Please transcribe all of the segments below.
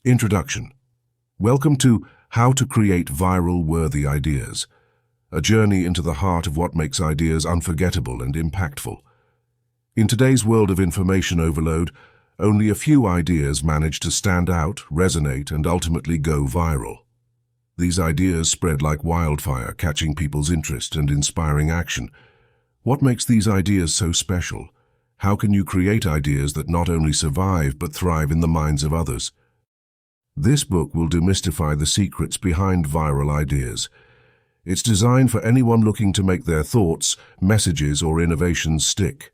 Introduction. Welcome to How to Create Viral-Worthy Ideas, a journey into the heart of what makes ideas unforgettable and impactful. In today's world of information overload, only a few ideas manage to stand out, resonate, and ultimately go viral. These ideas spread like wildfire, catching people's interest and inspiring action. What makes these ideas so special? How can you create ideas that not only survive but thrive in the minds of others? This book will demystify the secrets behind viral ideas. It's designed for anyone looking to make their thoughts, messages, or innovations stick.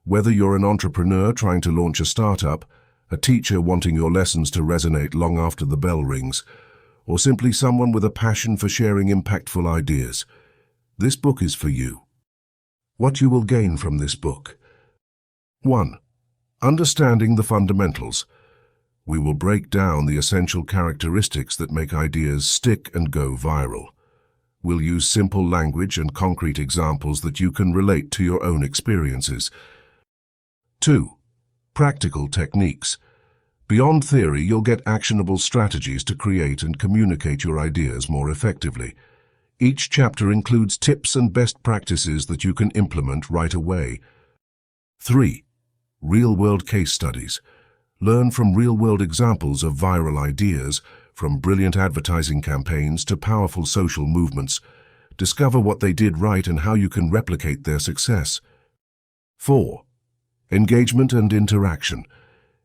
Whether you're an entrepreneur trying to launch a startup, a teacher wanting your lessons to resonate long after the bell rings, or simply someone with a passion for sharing impactful ideas, this book is for you. What you will gain from this book. 1. Understanding the fundamentals. We will break down the essential characteristics that make ideas stick and go viral. We'll use simple language and concrete examples that you can relate to your own experiences. 2. Practical techniques. Beyond theory, you'll get actionable strategies to create and communicate your ideas more effectively. Each chapter includes tips and best practices that you can implement right away. 3. Real-world case studies. Learn from real-world examples of viral ideas, from brilliant advertising campaigns to powerful social movements. Discover what they did right and how you can replicate their success. 4. Engagement and interaction.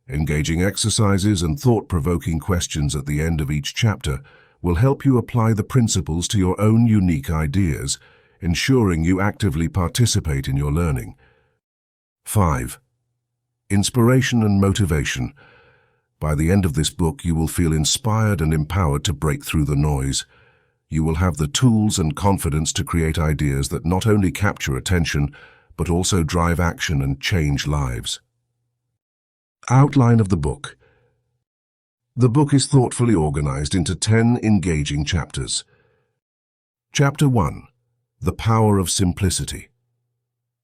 Engaging exercises and thought-provoking questions at the end of each chapter will help you apply the principles to your own unique ideas, ensuring you actively participate in your learning. 5. Inspiration and motivation. By the end of this book, you will feel inspired and empowered to break through the noise. You will have the tools and confidence to create ideas that not only capture attention, but also drive action and change lives. Outline of the book. The book is thoughtfully organized into 10 engaging chapters. Chapter 1. The Power of Simplicity.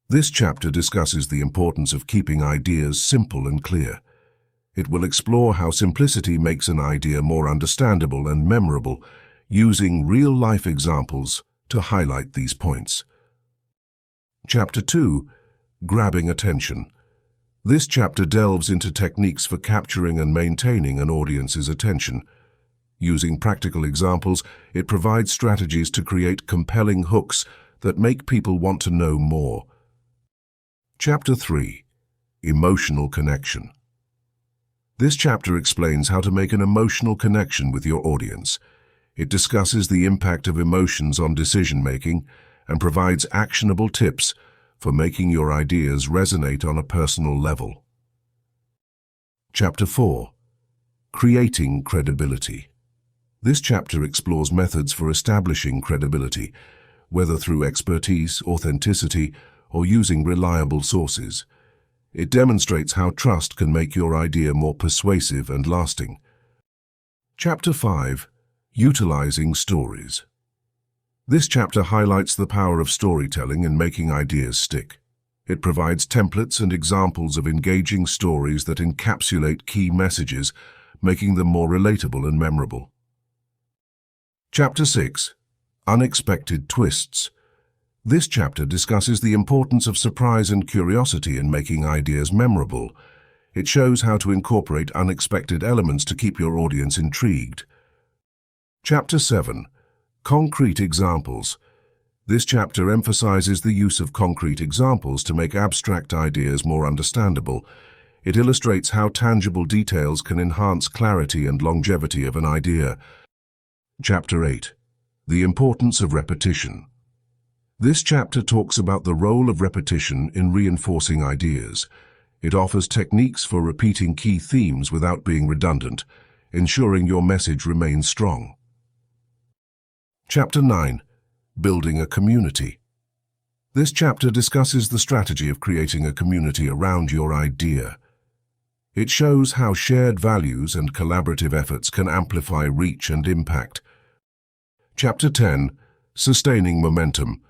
This chapter discusses the importance of keeping ideas simple and clear. It will explore how simplicity makes an idea more understandable and memorable, using real-life examples to highlight these points. Chapter 2. Grabbing Attention. This chapter delves into techniques for capturing and maintaining an audience's attention. Using practical examples, it provides strategies to create compelling hooks that make people want to know more. Chapter 3. Emotional Connection. This chapter explains how to make an emotional connection with your audience. It discusses the impact of emotions on decision-making and provides actionable tips for making your ideas resonate on a personal level. Chapter 4. Creating Credibility. This chapter explores methods for establishing credibility, whether through expertise, authenticity, or using reliable sources. It demonstrates how trust can make your idea more persuasive and lasting. Chapter 5. Utilizing Stories. This chapter highlights the power of storytelling in making ideas stick. It provides templates and examples of engaging stories that encapsulate key messages, making them more relatable and memorable. Chapter 6. Unexpected Twists. This chapter discusses the importance of surprise and curiosity in making ideas memorable. It shows how to incorporate unexpected elements to keep your audience intrigued. Chapter 7. Concrete Examples. This chapter emphasizes the use of concrete examples to make abstract ideas more understandable. It illustrates how tangible details can enhance clarity and longevity of an idea. Chapter 8. The Importance of Repetition. This chapter talks about the role of repetition in reinforcing ideas. It offers techniques for repeating key themes without being redundant, ensuring your message remains strong. Chapter 9. Building a Community. This chapter discusses the strategy of creating a community around your idea. It shows how shared values and collaborative efforts can amplify reach and impact. Chapter 10. Sustaining Momentum.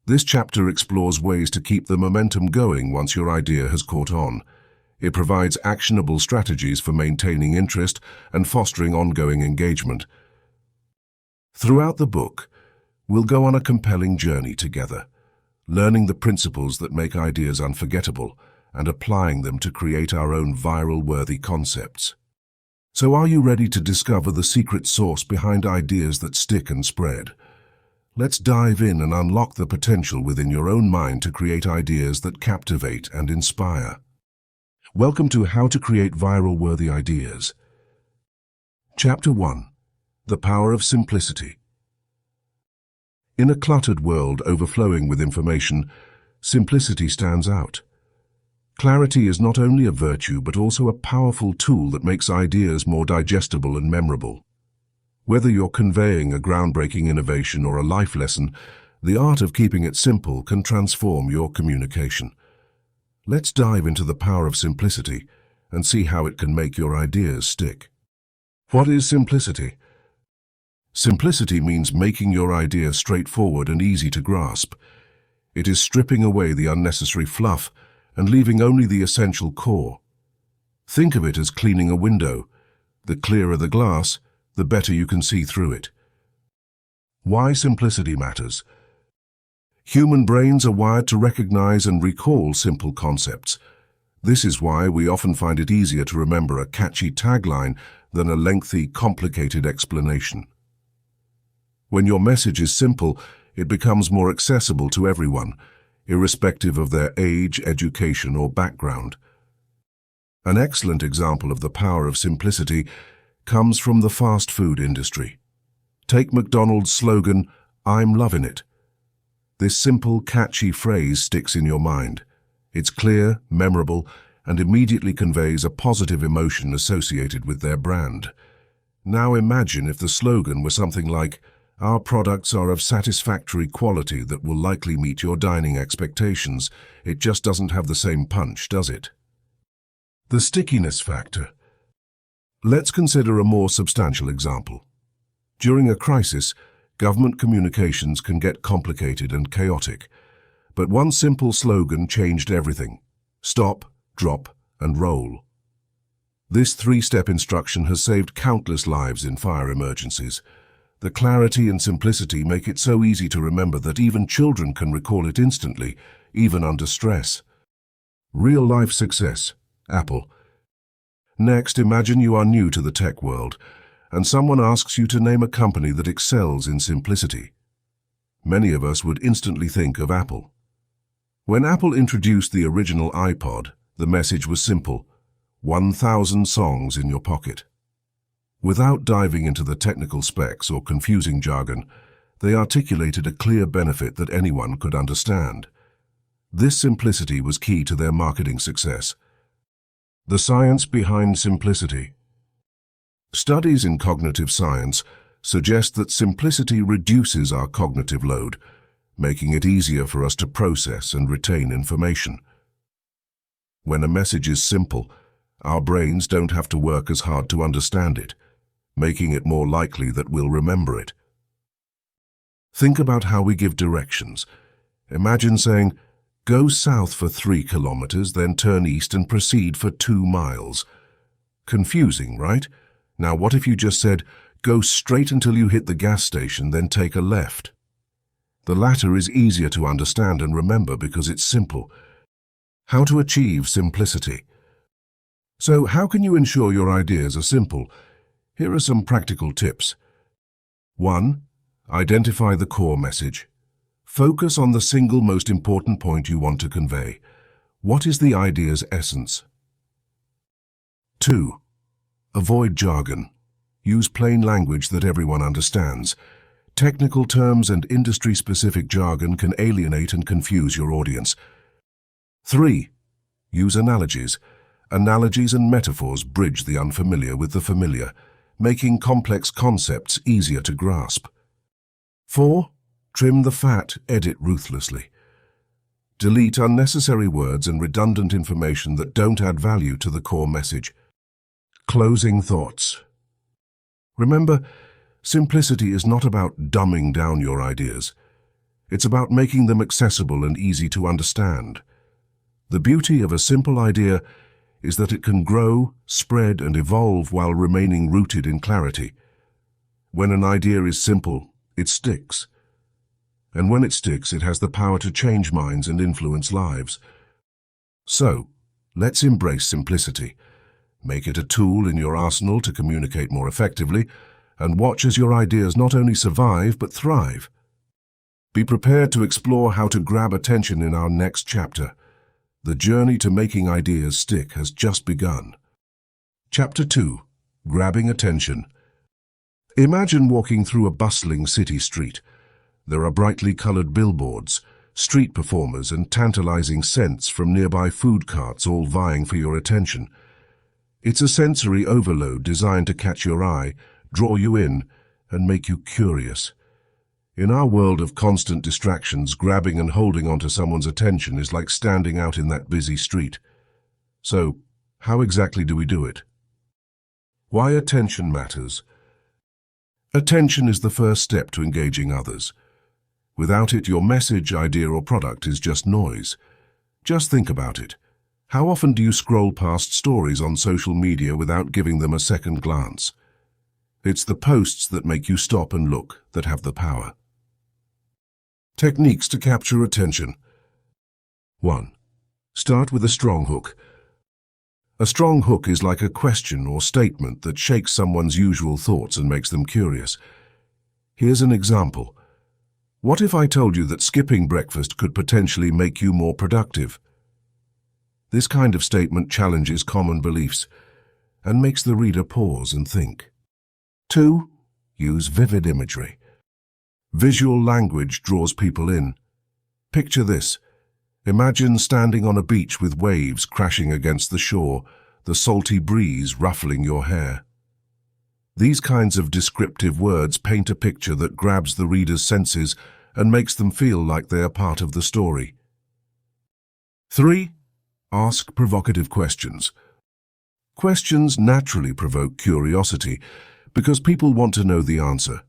This chapter explores ways to keep the momentum going once your idea has caught on. It provides actionable strategies for maintaining interest and fostering ongoing engagement. Throughout the book, we'll go on a compelling journey together, learning the principles that make ideas unforgettable and applying them to create our own viral-worthy concepts. So are you ready to discover the secret sauce behind ideas that stick and spread? Let's dive in and unlock the potential within your own mind to create ideas that captivate and inspire. Welcome to How to Create Viral-Worthy Ideas. Chapter 1. The Power of Simplicity. In a cluttered world overflowing with information, simplicity stands out. Clarity is not only a virtue but also a powerful tool that makes ideas more digestible and memorable. Whether you're conveying a groundbreaking innovation or a life lesson, the art of keeping it simple can transform your communication. Let's dive into the power of simplicity and see how it can make your ideas stick. What is simplicity? Simplicity means making your idea straightforward and easy to grasp. It is stripping away the unnecessary fluff and leaving only the essential core. Think of it as cleaning a window. The clearer the glass, the better you can see through it. Why simplicity matters? Human brains are wired to recognize and recall simple concepts. This is why we often find it easier to remember a catchy tagline than a lengthy, complicated explanation. When your message is simple, it becomes more accessible to everyone, irrespective of their age, education, or background. An excellent example of the power of simplicity comes from the fast food industry. Take McDonald's slogan, "I'm loving it." This simple, catchy phrase sticks in your mind. It's clear, memorable, and immediately conveys a positive emotion associated with their brand. Now imagine if the slogan were something like, "Our products are of satisfactory quality that will likely meet your dining expectations." It just doesn't have the same punch, does it? The stickiness factor. Let's consider a more substantial example. During a crisis, government communications can get complicated and chaotic, but one simple slogan changed everything. Stop, drop, and roll. This three-step instruction has saved countless lives in fire emergencies. The clarity and simplicity make it so easy to remember that even children can recall it instantly, even under stress. Real-life success. Apple. Next, imagine you are new to the tech world, and someone asks you to name a company that excels in simplicity. Many of us would instantly think of Apple. When Apple introduced the original iPod, the message was simple: 1,000 songs in your pocket. Without diving into the technical specs or confusing jargon, they articulated a clear benefit that anyone could understand. This simplicity was key to their marketing success. The science behind simplicity. Studies in cognitive science suggest that simplicity reduces our cognitive load, making it easier for us to process and retain information. When a message is simple, our brains don't have to work as hard to understand it, making it more likely that we'll remember it. Think about how we give directions. Imagine saying, "Go south for 3 kilometers, then turn east and proceed for 2 miles. Confusing, right? Now what if you just said, "Go straight until you hit the gas station, then take a left"? The latter is easier to understand and remember because it's simple. How to achieve simplicity. So how can you ensure your ideas are simple? Here are some practical tips. 1. Identify the core message. Focus on the single most important point you want to convey. What is the idea's essence? 2. Avoid jargon. Use plain language that everyone understands. Technical terms and industry-specific jargon can alienate and confuse your audience. 3. Use analogies. Analogies and metaphors bridge the unfamiliar with the familiar, making complex concepts easier to grasp. 4. Trim the fat, edit ruthlessly. Delete unnecessary words and redundant information that don't add value to the core message. Closing thoughts. Remember, simplicity is not about dumbing down your ideas. It's about making them accessible and easy to understand. The beauty of a simple idea is that it can grow, spread, and evolve while remaining rooted in clarity. When an idea is simple, it sticks. And when it sticks, it has the power to change minds and influence lives. So, let's embrace simplicity. Make it a tool in your arsenal to communicate more effectively, and watch as your ideas not only survive but thrive. Be prepared to explore how to grab attention in our next chapter. The journey to making ideas stick has just begun. Chapter 2. Grabbing Attention. Imagine walking through a bustling city street. There are brightly colored billboards, street performers, and tantalizing scents from nearby food carts all vying for your attention. It's a sensory overload designed to catch your eye, draw you in, and make you curious. In our world of constant distractions, grabbing and holding onto someone's attention is like standing out in that busy street. So, how exactly do we do it? Why attention matters. Attention is the first step to engaging others. Without it, your message, idea, or product is just noise. Just think about it. How often do you scroll past stories on social media without giving them a second glance? It's the posts that make you stop and look that have the power. Techniques to capture attention. 1. Start with a strong hook. A strong hook is like a question or statement that shakes someone's usual thoughts and makes them curious. Here's an example. What if I told you that skipping breakfast could potentially make you more productive? This kind of statement challenges common beliefs and makes the reader pause and think. 2. Use vivid imagery. Visual language draws people in. Picture this. Imagine standing on a beach with waves crashing against the shore, the salty breeze ruffling your hair. These kinds of descriptive words paint a picture that grabs the reader's senses and makes them feel like they are part of the story. 3. Ask provocative questions. Questions naturally provoke curiosity because people want to know the answer.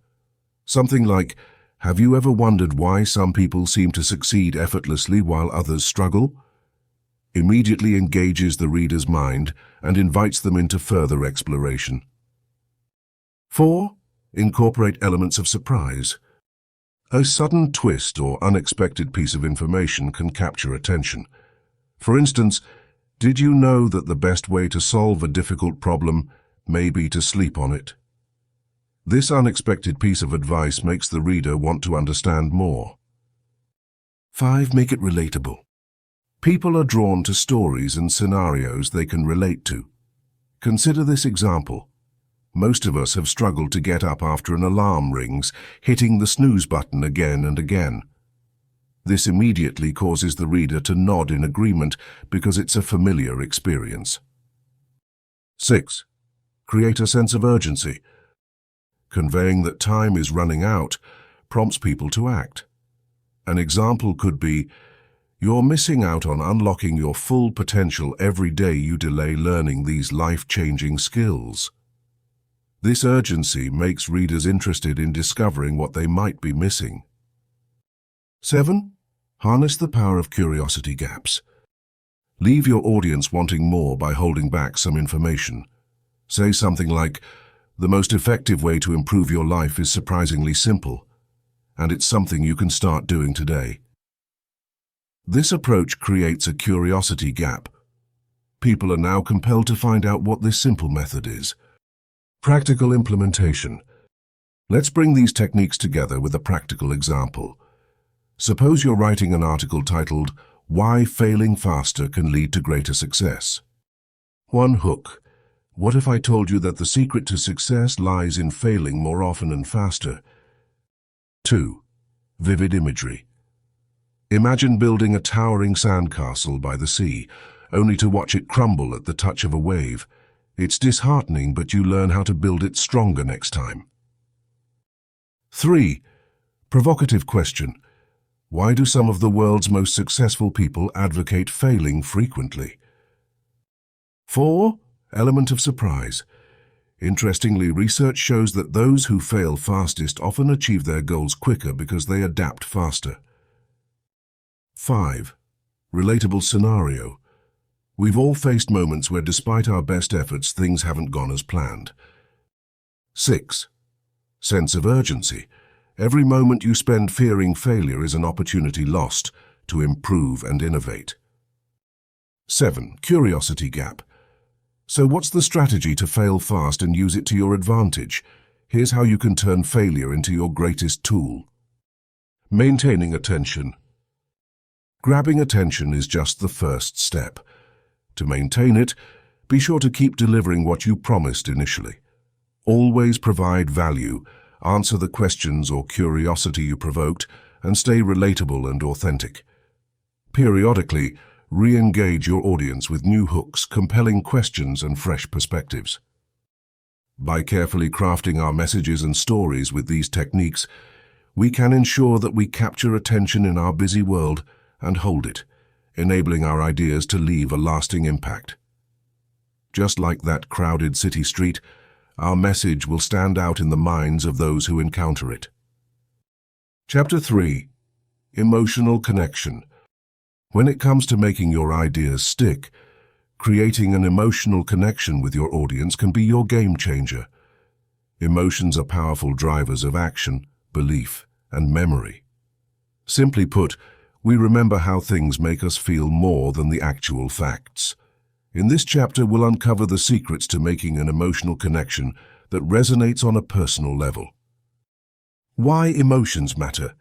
Something like, have you ever wondered why some people seem to succeed effortlessly while others struggle? Immediately engages the reader's mind and invites them into further exploration. 4. Incorporate elements of surprise. A sudden twist or unexpected piece of information can capture attention. For instance, did you know that the best way to solve a difficult problem may be to sleep on it? This unexpected piece of advice makes the reader want to understand more. 5. Make it relatable. People are drawn to stories and scenarios they can relate to. Consider this example. Most of us have struggled to get up after an alarm rings, hitting the snooze button again and again. This immediately causes the reader to nod in agreement because it's a familiar experience. 6. Create a sense of urgency. Conveying that time is running out prompts people to act. An example could be, you're missing out on unlocking your full potential every day you delay learning these life-changing skills. This urgency makes readers interested in discovering what they might be missing. 7. Harness the power of curiosity gaps. Leave your audience wanting more by holding back some information. Say something like, the most effective way to improve your life is surprisingly simple, and it's something you can start doing today. This approach creates a curiosity gap. People are now compelled to find out what this simple method is. Practical implementation. Let's bring these techniques together with a practical example. Suppose you're writing an article titled, Why Failing Faster Can Lead to Greater Success. 1 hook. What if I told you that the secret to success lies in failing more often and faster? 2. Vivid imagery. Imagine building a towering sandcastle by the sea, only to watch it crumble at the touch of a wave. It's disheartening, but you learn how to build it stronger next time. 3. Provocative question. Why do some of the world's most successful people advocate failing frequently? 4. Element of surprise. Interestingly, research shows that those who fail fastest often achieve their goals quicker because they adapt faster. 5. Relatable scenario. We've all faced moments where despite our best efforts, things haven't gone as planned. 6. Sense of urgency. Every moment you spend fearing failure is an opportunity lost to improve and innovate. 7. Curiosity gap. So what's the strategy to fail fast and use it to your advantage? Here's how you can turn failure into your greatest tool. Maintaining attention. Grabbing attention is just the first step. To maintain it, be sure to keep delivering what you promised initially. Always provide value, answer the questions or curiosity you provoked, and stay relatable and authentic. Periodically, re-engage your audience with new hooks, compelling questions, and fresh perspectives. By carefully crafting our messages and stories with these techniques, we can ensure that we capture attention in our busy world and hold it, enabling our ideas to leave a lasting impact. Just like that crowded city street, our message will stand out in the minds of those who encounter it. Chapter 3. Emotional connection. When it comes to making your ideas stick, creating an emotional connection with your audience can be your game changer. Emotions are powerful drivers of action, belief, and memory. Simply put, we remember how things make us feel more than the actual facts. In this chapter, we'll uncover the secrets to making an emotional connection that resonates on a personal level. Why emotions matter.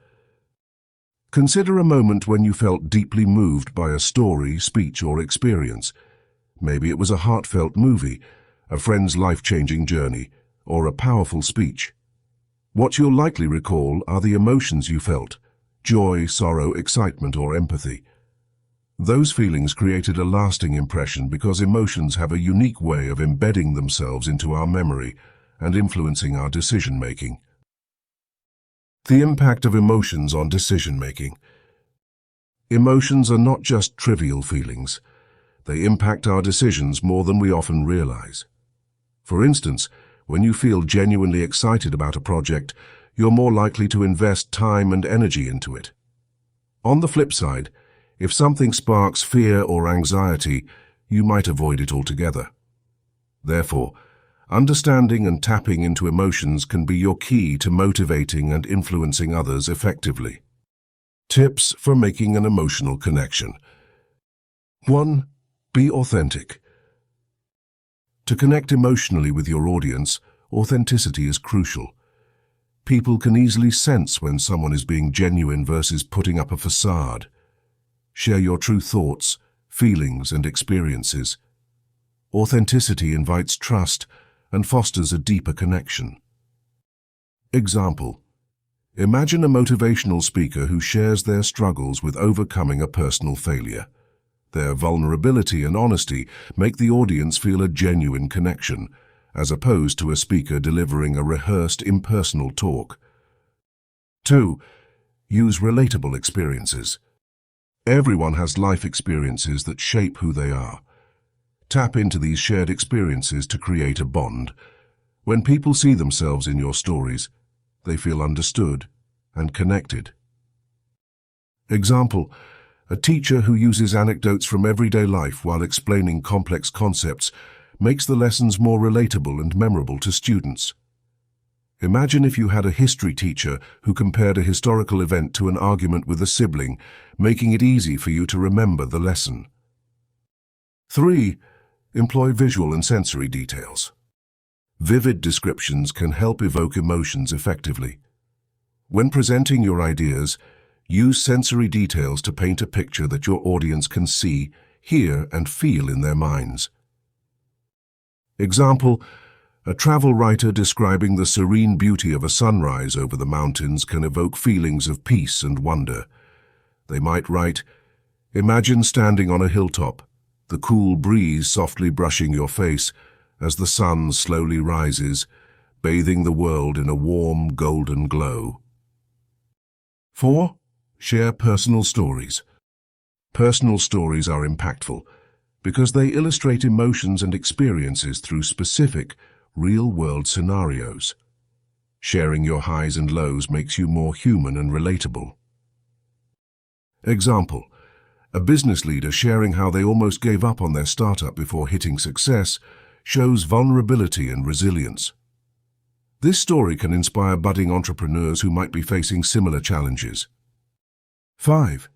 Consider a moment when you felt deeply moved by a story, speech, or experience. Maybe it was a heartfelt movie, a friend's life-changing journey, or a powerful speech. What you'll likely recall are the emotions you felt: joy, sorrow, excitement, or empathy. Those feelings created a lasting impression because emotions have a unique way of embedding themselves into our memory and influencing our decision-making. The impact of emotions on decision-making. Emotions are not just trivial feelings. They impact our decisions more than we often realize. For instance, when you feel genuinely excited about a project, you're more likely to invest time and energy into it. On the flip side, if something sparks fear or anxiety, you might avoid it altogether. Therefore, understanding and tapping into emotions can be your key to motivating and influencing others effectively. Tips for making an emotional connection. 1. Be authentic. To connect emotionally with your audience, authenticity is crucial. People can easily sense when someone is being genuine versus putting up a facade. Share your true thoughts, feelings, and experiences. Authenticity invites trust and fosters a deeper connection. Example: imagine a motivational speaker who shares their struggles with overcoming a personal failure. Their vulnerability and honesty make the audience feel a genuine connection, as opposed to a speaker delivering a rehearsed, impersonal talk. 2. Use relatable experiences. Everyone has life experiences that shape who they are. Tap into these shared experiences to create a bond. When people see themselves in your stories, they feel understood and connected. Example: a teacher who uses anecdotes from everyday life while explaining complex concepts makes the lessons more relatable and memorable to students. Imagine if you had a history teacher who compared a historical event to an argument with a sibling, making it easy for you to remember the lesson. 3. Employ visual and sensory details. Vivid descriptions can help evoke emotions effectively. When presenting your ideas, use sensory details to paint a picture that your audience can see, hear, and feel in their minds. Example: a travel writer describing the serene beauty of a sunrise over the mountains can evoke feelings of peace and wonder. They might write, "Imagine standing on a hilltop, the cool breeze softly brushing your face as the sun slowly rises, bathing the world in a warm, golden glow." 4. Share personal stories. Personal stories are impactful because they illustrate emotions and experiences through specific, real-world scenarios. Sharing your highs and lows makes you more human and relatable. Example: A business leader sharing how they almost gave up on their startup before hitting success shows vulnerability and resilience. This story can inspire budding entrepreneurs who might be facing similar challenges. 5.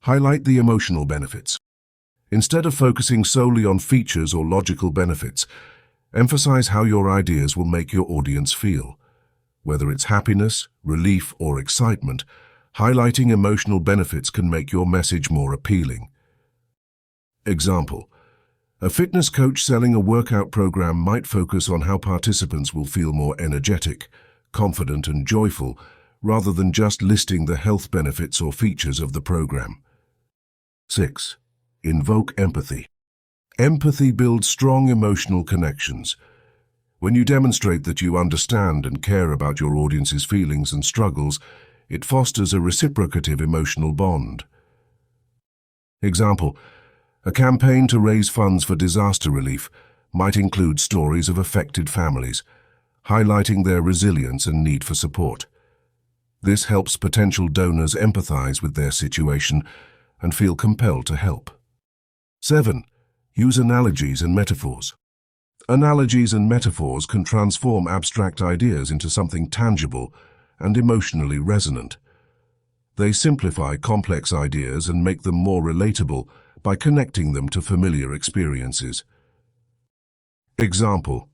Highlight the emotional benefits. Instead of focusing solely on features or logical benefits, emphasize how your ideas will make your audience feel. Whether it's happiness, relief, or excitement, highlighting emotional benefits can make your message more appealing. Example: a fitness coach selling a workout program might focus on how participants will feel more energetic, confident, and joyful, rather than just listing the health benefits or features of the program. 6. Invoke empathy. Empathy builds strong emotional connections. When you demonstrate that you understand and care about your audience's feelings and struggles, it fosters a reciprocative emotional bond. Example: a campaign to raise funds for disaster relief might include stories of affected families, highlighting their resilience and need for support. This helps potential donors empathize with their situation and feel compelled to help. 7. Use analogies and metaphors. Analogies and metaphors can transform abstract ideas into something tangible and emotionally resonant. They simplify complex ideas and make them more relatable by connecting them to familiar experiences. Example: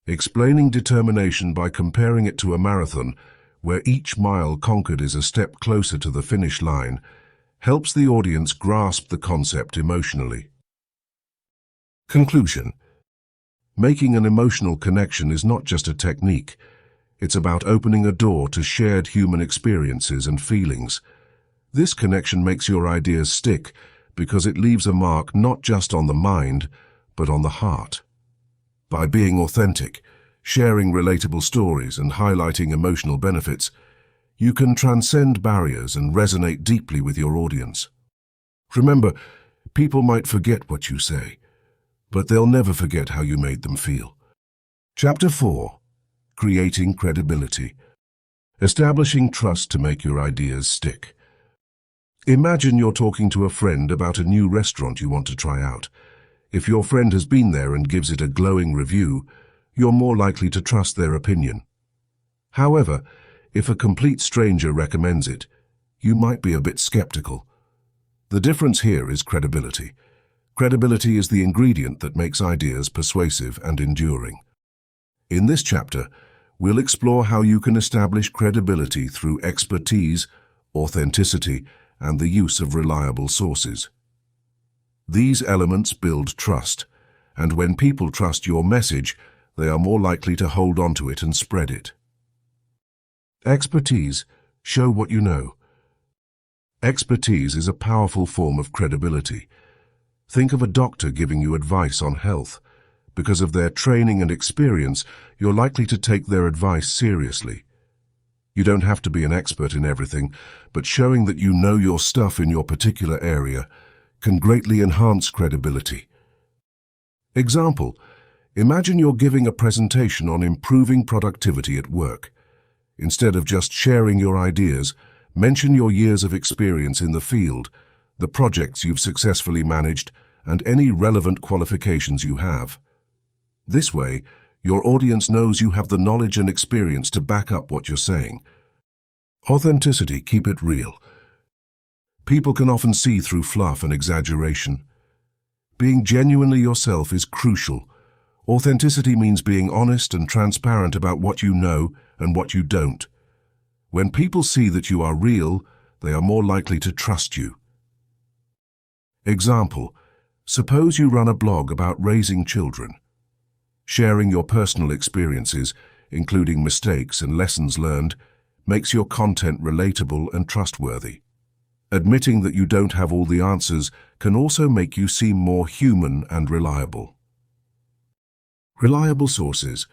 explaining determination by comparing it to a marathon, where each mile conquered is a step closer to the finish line, helps the audience grasp the concept emotionally. Conclusion: making an emotional connection is not just a technique. It's about opening a door to shared human experiences and feelings. This connection makes your ideas stick because it leaves a mark not just on the mind, but on the heart. By being authentic, sharing relatable stories, and highlighting emotional benefits, you can transcend barriers and resonate deeply with your audience. Remember, people might forget what you say, but they'll never forget how you made them feel. Chapter 4. Creating credibility. Establishing trust to make your ideas stick. Imagine you're talking to a friend about a new restaurant you want to try out. If your friend has been there and gives it a glowing review, you're more likely to trust their opinion. However, if a complete stranger recommends it, you might be a bit skeptical. The difference here is credibility. Credibility is the ingredient that makes ideas persuasive and enduring. In this chapter, we'll explore how you can establish credibility through expertise, authenticity, and the use of reliable sources. These elements build trust, and when people trust your message, they are more likely to hold on to it and spread it. Expertise. Show what you know. Expertise is a powerful form of credibility. Think of a doctor giving you advice on health. Because of their training and experience, you're likely to take their advice seriously. You don't have to be an expert in everything, but showing that you know your stuff in your particular area can greatly enhance credibility. Example: imagine you're giving a presentation on improving productivity at work. Instead of just sharing your ideas, mention your years of experience in the field, the projects you've successfully managed, and any relevant qualifications you have. This way, your audience knows you have the knowledge and experience to back up what you're saying. Authenticity. Keep it real. People can often see through fluff and exaggeration. Being genuinely yourself is crucial. Authenticity means being honest and transparent about what you know and what you don't. When people see that you are real, they are more likely to trust you. Example: suppose you run a blog about raising children. Sharing your personal experiences, including mistakes and lessons learned, makes your content relatable and trustworthy. Admitting that you don't have all the answers can also make you seem more human and reliable. Reliable sources.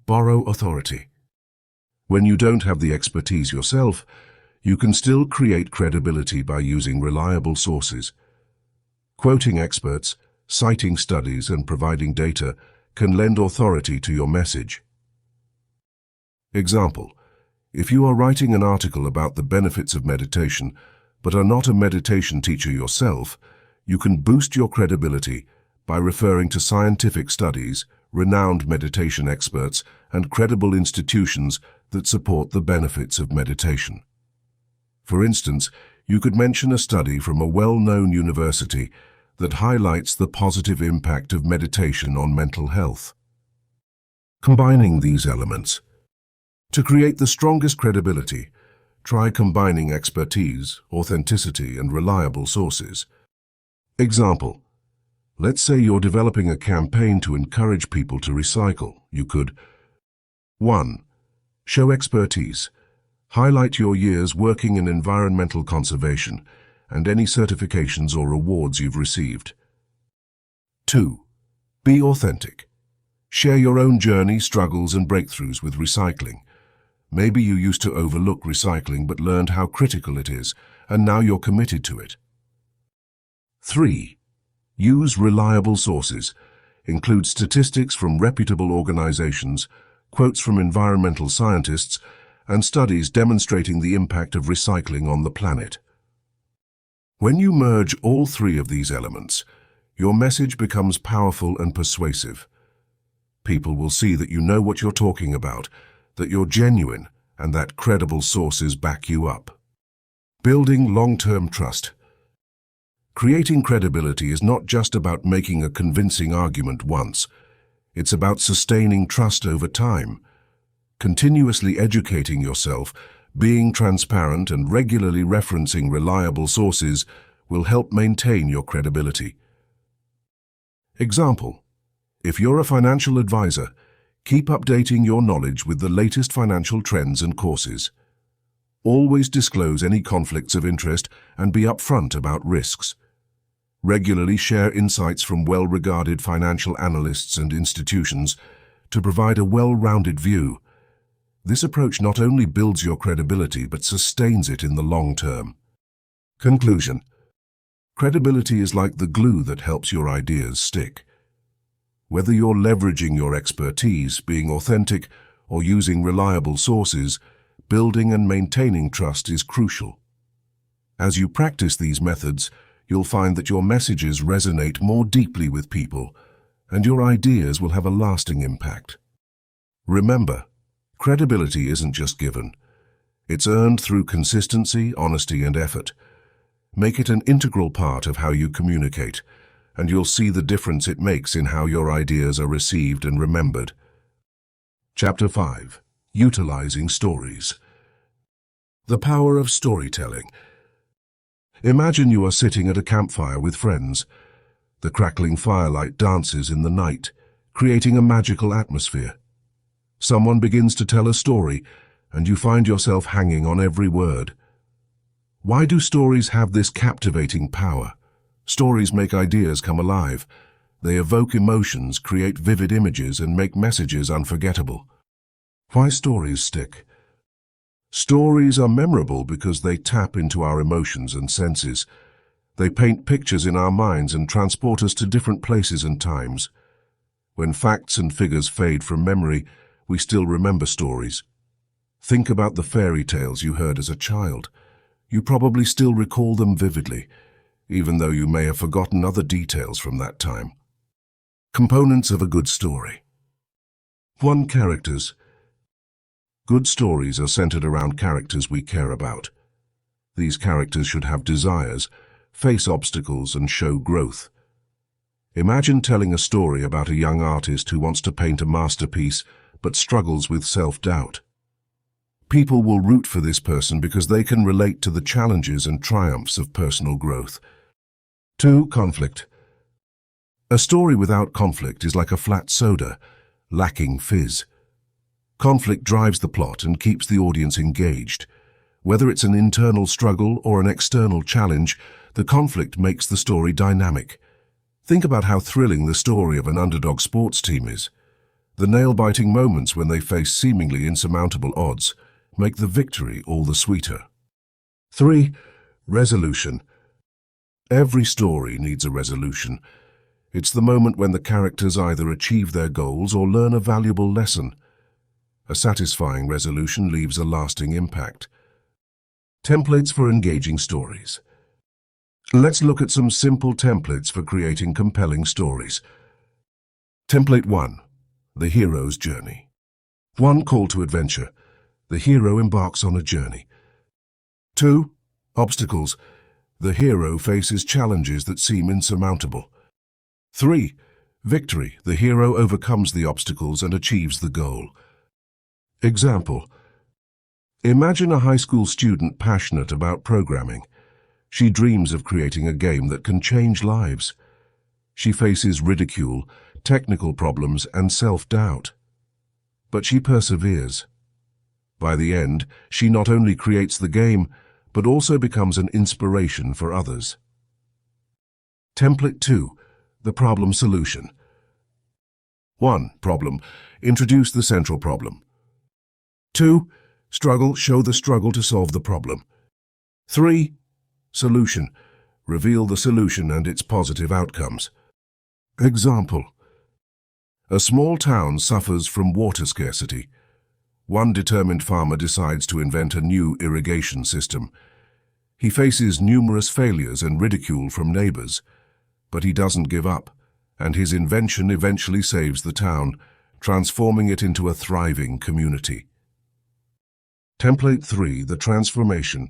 Borrow authority. When you don't have the expertise yourself, you can still create credibility by using reliable sources. Quoting experts, citing studies, and providing data can lend authority to your message. Example: if you are writing an article about the benefits of meditation, but are not a meditation teacher yourself, You can boost your credibility by referring to scientific studies, renowned meditation experts, and credible institutions that support the benefits of meditation. For instance, you could mention a study from a well-known university that highlights the positive impact of meditation on mental health. Combining these elements. To create the strongest credibility, try combining expertise, authenticity, and reliable sources. Example: let's say you're developing a campaign to encourage people to recycle. You could 1. Show expertise. Highlight your years working in environmental conservation and any certifications or awards you've received. 2. Be authentic. Share your own journey, struggles, and breakthroughs with recycling. Maybe you used to overlook recycling but learned how critical it is, and now you're committed to it. 3. Use reliable sources. Include statistics from reputable organizations, quotes from environmental scientists, and studies demonstrating the impact of recycling on the planet. When you merge all three of these elements, your message becomes powerful and persuasive. People will see that you know what you're talking about, that you're genuine, and that credible sources back you up. Building long-term trust. Creating credibility is not just about making a convincing argument once. It's about sustaining trust over time. Continuously educating yourself, being transparent, and regularly referencing reliable sources will help maintain your credibility. Example: if you're a financial advisor, keep updating your knowledge with the latest financial trends and courses. Always disclose any conflicts of interest and be upfront about risks. Regularly share insights from well-regarded financial analysts and institutions to provide a well-rounded view. This approach not only builds your credibility but sustains it in the long term. Conclusion: credibility is like the glue that helps your ideas stick. Whether you're leveraging your expertise, being authentic, or using reliable sources, building and maintaining trust is crucial. As you practice these methods, you'll find that your messages resonate more deeply with people, and your ideas will have a lasting impact. Remember, credibility isn't just given. It's earned through consistency, honesty, and effort. Make it an integral part of how you communicate, and you'll see the difference it makes in how your ideas are received and remembered. Chapter 5. Utilizing Stories. The power of storytelling. Imagine you are sitting at a campfire with friends. The crackling firelight dances in the night, creating a magical atmosphere. Someone begins to tell a story, and you find yourself hanging on every word. Why do stories have this captivating power? Stories make ideas come alive. They evoke emotions, create vivid images, and make messages unforgettable. Why stories stick? Stories are memorable because they tap into our emotions and senses. They paint pictures in our minds and transport us to different places and times. When facts and figures fade from memory, we still remember stories. Think about the fairy tales you heard as a child. You probably still recall them vividly, even though you may have forgotten other details from that time. Components of a good story. 1. Characters. Good stories are centered around characters we care about. These characters should have desires, face obstacles, and show growth. Imagine telling a story about a young artist who wants to paint a masterpiece but struggles with self-doubt. People will root for this person because they can relate to the challenges and triumphs of personal growth. 2. Conflict. A story without conflict is like a flat soda, lacking fizz. Conflict drives the plot and keeps the audience engaged. Whether it's an internal struggle or an external challenge, the conflict makes the story dynamic. Think about how thrilling the story of an underdog sports team is. The nail-biting moments when they face seemingly insurmountable odds make the victory all the sweeter. 3. Resolution. Every story needs a resolution. It's the moment when the characters either achieve their goals or learn a valuable lesson. A satisfying resolution leaves a lasting impact. Templates for engaging stories. Let's look at some simple templates for creating compelling stories. Template 1. The hero's journey. 1. Call to adventure. The hero embarks on a journey. 2. Obstacles. The hero faces challenges that seem insurmountable. 3. Victory. The hero overcomes the obstacles and achieves the goal. Example. Imagine a high school student passionate about programming. She dreams of creating a game that can change lives. She faces ridicule, technical problems, and self-doubt. But she perseveres. By the end, she not only creates the game, but also becomes an inspiration for others. Template 2. The problem solution. 1. Problem. Introduce the central problem. 2. Struggle. Show the struggle to solve the problem. 3. Solution. Reveal the solution and its positive outcomes. Example. A small town suffers from water scarcity. One determined farmer decides to invent a new irrigation system. He faces numerous failures and ridicule from neighbors, but he doesn't give up, and his invention eventually saves the town, transforming it into a thriving community. Template 3. The transformation.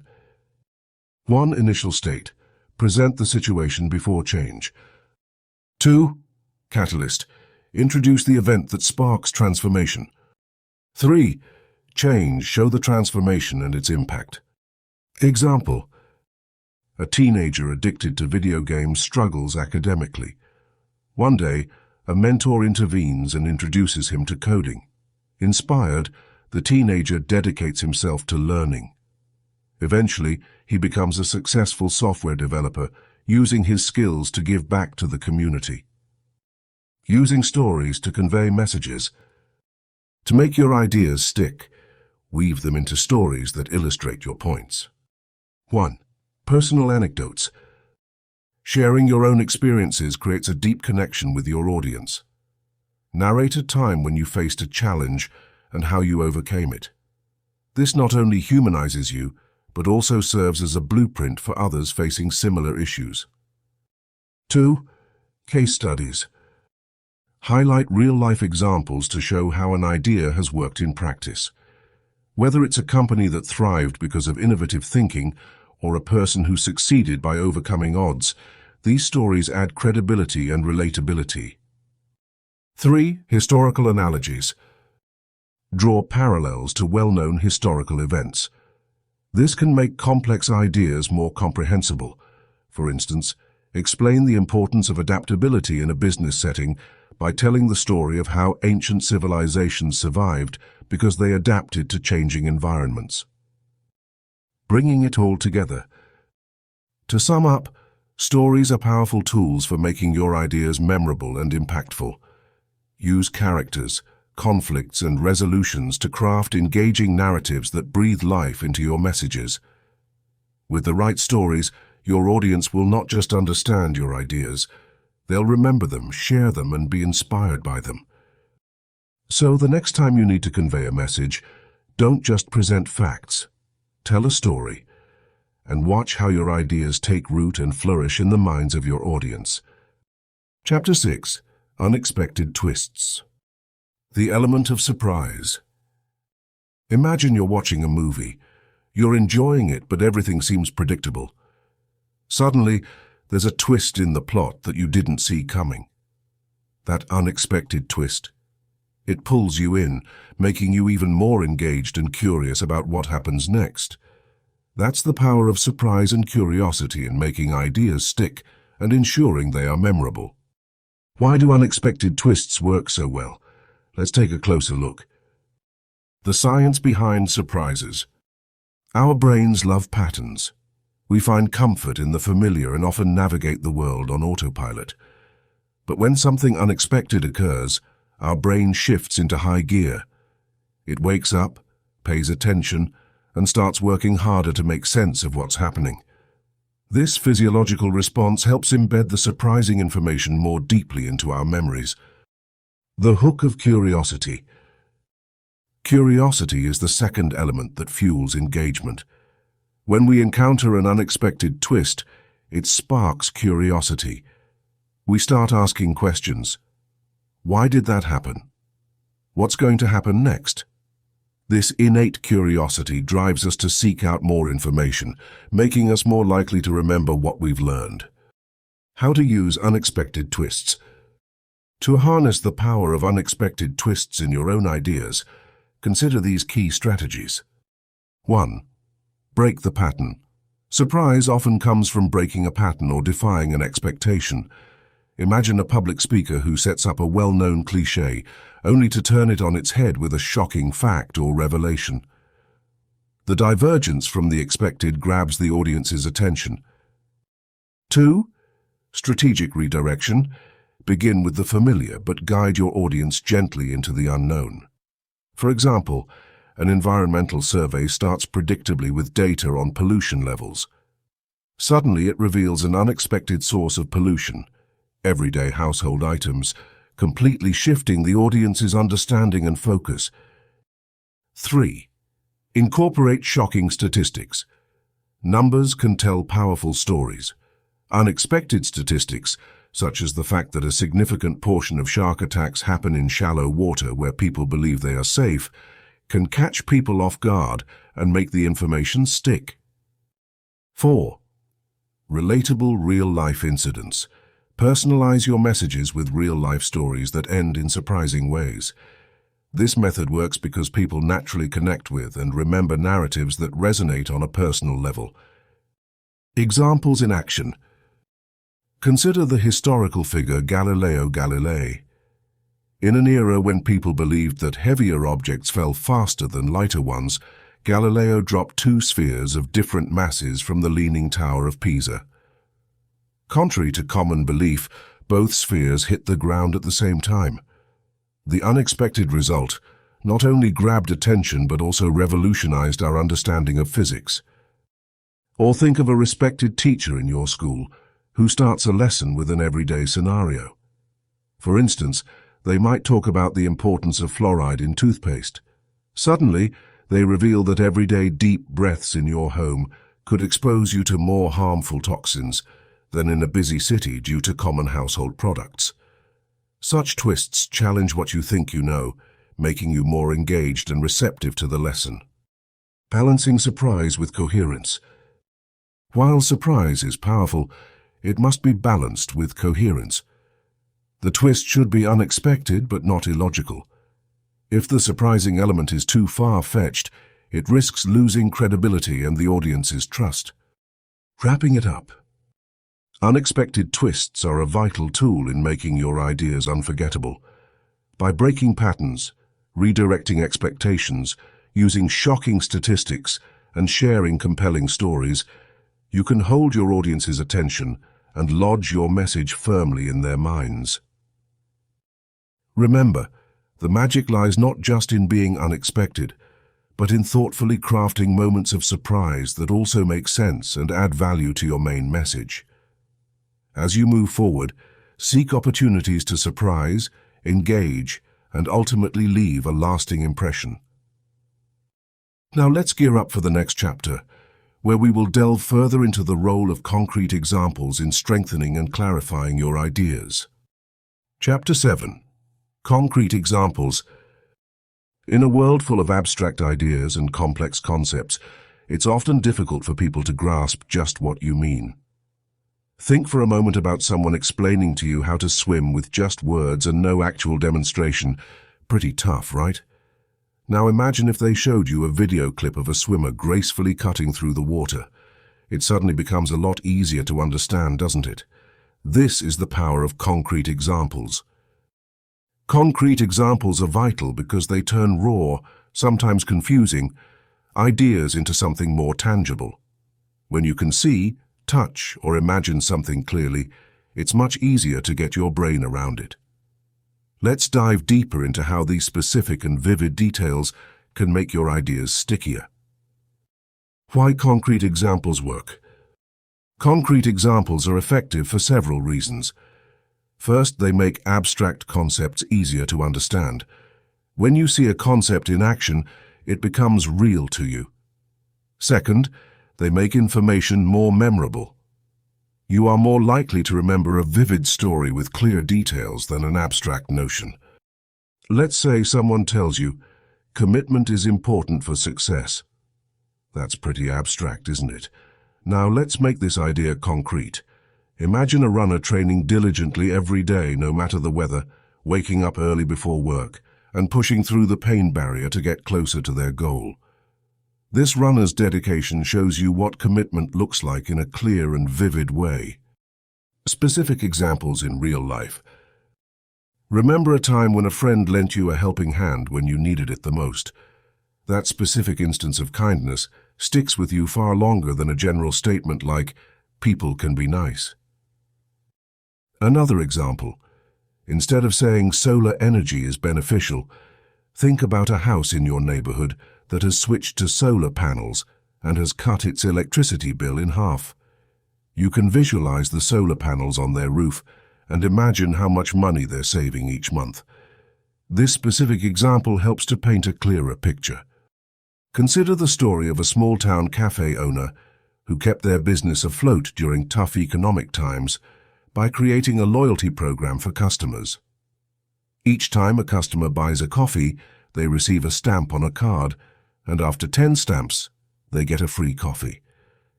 1. Initial state. Present the situation before change. 2. Catalyst. Introduce the event that sparks transformation. 3. Change. Show the transformation and its impact. Example. A teenager addicted to video games struggles academically. One day, a mentor intervenes and introduces him to coding. Inspired, the teenager dedicates himself to learning. Eventually, he becomes a successful software developer, using his skills to give back to the community. Using stories to convey messages. To make your ideas stick, weave them into stories that illustrate your points. 1. Personal anecdotes. Sharing your own experiences creates a deep connection with your audience. Narrate a time when you faced a challenge and how you overcame it. This not only humanizes you, but also serves as a blueprint for others facing similar issues. 2. Case studies. Highlight real-life examples to show how an idea has worked in practice. Whether it's a company that thrived because of innovative thinking or a person who succeeded by overcoming odds, these stories add credibility and relatability. 3. Historical analogies. Draw parallels to well-known historical events. This can make complex ideas more comprehensible. For instance, explain the importance of adaptability in a business setting by telling the story of how ancient civilizations survived because they adapted to changing environments. Bringing it all together. To sum up, stories are powerful tools for making your ideas memorable and impactful. Use characters, conflicts, and resolutions to craft engaging narratives that breathe life into your messages. With the right stories, your audience will not just understand your ideas, they'll remember them, share them, and be inspired by them. So the next time you need to convey a message, don't just present facts. Tell a story, and watch how your ideas take root and flourish in the minds of your audience. Chapter 6. Unexpected twists. The element of surprise. Imagine you're watching a movie. You're enjoying it, but everything seems predictable. Suddenly, there's a twist in the plot that you didn't see coming. That unexpected twist. It pulls you in, making you even more engaged and curious about what happens next. That's the power of surprise and curiosity in making ideas stick and ensuring they are memorable. Why do unexpected twists work so well? Let's take a closer look. The science behind surprises. Our brains love patterns. We find comfort in the familiar and often navigate the world on autopilot. But when something unexpected occurs, our brain shifts into high gear. It wakes up, pays attention, and starts working harder to make sense of what's happening. This physiological response helps embed the surprising information more deeply into our memories. The hook of curiosity. Curiosity is the second element that fuels engagement. When we encounter an unexpected twist, it sparks curiosity. We start asking questions. Why did that happen? What's going to happen next? This innate curiosity drives us to seek out more information, making us more likely to remember what we've learned. How to use unexpected twists. To harness the power of unexpected twists in your own ideas, consider these key strategies. 1. Break the pattern. Surprise often comes from breaking a pattern or defying an expectation. Imagine a public speaker who sets up a well-known cliché, only to turn it on its head with a shocking fact or revelation. The divergence from the expected grabs the audience's attention. 2. Strategic redirection. Begin with the familiar, but guide your audience gently into the unknown. For example, an environmental survey starts predictably with data on pollution levels. Suddenly it reveals an unexpected source of pollution, everyday household items, completely shifting the audience's understanding and focus. 3. Incorporate shocking statistics. Numbers can tell powerful stories. Unexpected statistics, such as the fact that a significant portion of shark attacks happen in shallow water where people believe they are safe, can catch people off guard and make the information stick. 4. Relatable real-life incidents. Personalize your messages with real-life stories that end in surprising ways. This method works because people naturally connect with and remember narratives that resonate on a personal level. Examples in action. Consider the historical figure Galileo Galilei. In an era when people believed that heavier objects fell faster than lighter ones, Galileo dropped 2 spheres of different masses from the Leaning Tower of Pisa. Contrary to common belief, both spheres hit the ground at the same time. The unexpected result not only grabbed attention but also revolutionized our understanding of physics. Or think of a respected teacher in your school who starts a lesson with an everyday scenario. For instance, they might talk about the importance of fluoride in toothpaste. Suddenly, they reveal that everyday deep breaths in your home could expose you to more harmful toxins than in a busy city due to common household products. Such twists challenge what you think you know, making you more engaged and receptive to the lesson. Balancing surprise with coherence. While surprise is powerful, it must be balanced with coherence. The twist should be unexpected but not illogical. If the surprising element is too far-fetched, it risks losing credibility and the audience's trust. Wrapping it up. Unexpected twists are a vital tool in making your ideas unforgettable. By breaking patterns, redirecting expectations, using shocking statistics, and sharing compelling stories, you can hold your audience's attention and lodge your message firmly in their minds. Remember, the magic lies not just in being unexpected, but in thoughtfully crafting moments of surprise that also make sense and add value to your main message. As you move forward, seek opportunities to surprise, engage, and ultimately leave a lasting impression. Now let's gear up for the next chapter, where we will delve further into the role of concrete examples in strengthening and clarifying your ideas. Chapter 7. Concrete examples. In a world full of abstract ideas and complex concepts, it's often difficult for people to grasp just what you mean. Think for a moment about someone explaining to you how to swim with just words and no actual demonstration. Pretty tough, right? Now imagine if they showed you a video clip of a swimmer gracefully cutting through the water. It suddenly becomes a lot easier to understand, doesn't it? This is the power of concrete examples. Concrete examples are vital because they turn raw, sometimes confusing, ideas into something more tangible. When you can see, touch, or imagine something clearly, it's much easier to get your brain around it. Let's dive deeper into how these specific and vivid details can make your ideas stickier. Why concrete examples work. Concrete examples are effective for several reasons. First, they make abstract concepts easier to understand. When you see a concept in action, it becomes real to you. Second, they make information more memorable. You are more likely to remember a vivid story with clear details than an abstract notion. Let's say someone tells you, commitment is important for success. That's pretty abstract, isn't it? Now let's make this idea concrete. Imagine a runner training diligently every day, no matter the weather, waking up early before work, and pushing through the pain barrier to get closer to their goal. This runner's dedication shows you what commitment looks like in a clear and vivid way. Specific examples in real life. Remember a time when a friend lent you a helping hand when you needed it the most. That specific instance of kindness sticks with you far longer than a general statement like, people can be nice. Another example. Instead of saying solar energy is beneficial, think about a house in your neighborhood that has switched to solar panels and has cut its electricity bill in half. You can visualize the solar panels on their roof and imagine how much money they're saving each month. This specific example helps to paint a clearer picture. Consider the story of a small-town cafe owner who kept their business afloat during tough economic times by creating a loyalty program for customers. Each time a customer buys a coffee, they receive a stamp on a card, and after 10 stamps, they get a free coffee.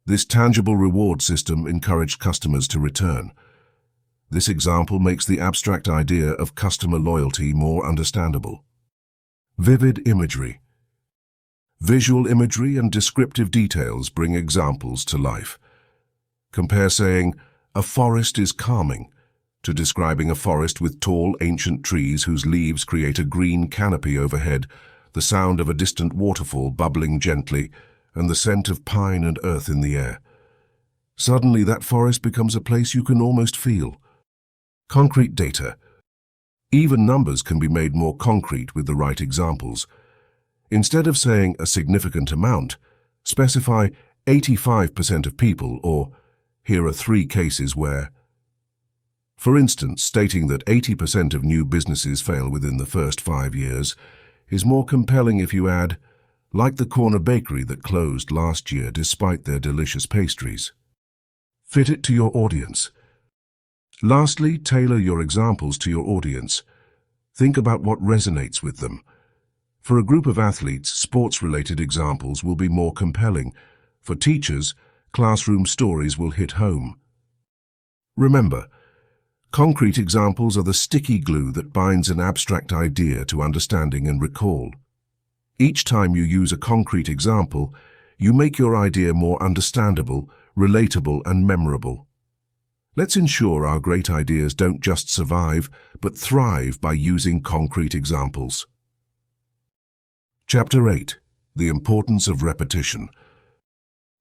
This tangible reward system encouraged customers to return. This example makes the abstract idea of customer loyalty more understandable. Vivid imagery. Visual imagery and descriptive details bring examples to life. Compare saying, a forest is calming, to describing a forest with tall, ancient trees whose leaves create a green canopy overhead, the sound of a distant waterfall bubbling gently, and the scent of pine and earth in the air. Suddenly, that forest becomes a place you can almost feel. Concrete data. Even numbers can be made more concrete with the right examples. Instead of saying a significant amount, specify 85% of people, or here are 3 cases where. For instance, stating that 80% of new businesses fail within the first 5 years is more compelling if you add, like the corner bakery that closed last year despite their delicious pastries. Fit it to your audience. Lastly, tailor your examples to your audience. Think about what resonates with them. For a group of athletes, sports-related examples will be more compelling. For teachers, classroom stories will hit home. Remember, concrete examples are the sticky glue that binds an abstract idea to understanding and recall. Each time you use a concrete example, you make your idea more understandable, relatable, and memorable. Let's ensure our great ideas don't just survive, but thrive by using concrete examples. Chapter 8. The Importance of Repetition.